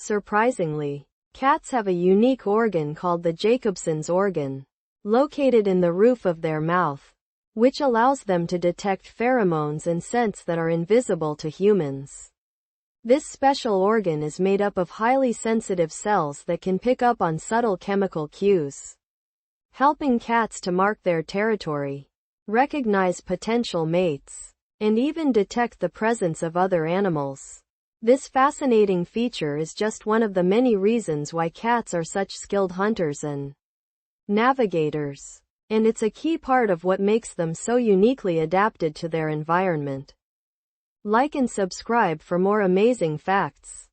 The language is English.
Surprisingly, cats have a unique organ called the Jacobson's organ, located in the roof of their mouth, which allows them to detect pheromones and scents that are invisible to humans. This special organ is made up of highly sensitive cells that can pick up on subtle chemical cues, helping cats to mark their territory, recognize potential mates, and even detect the presence of other animals. This fascinating feature is just one of the many reasons why cats are such skilled hunters and navigators, and it's a key part of what makes them so uniquely adapted to their environment. Like and subscribe for more amazing facts.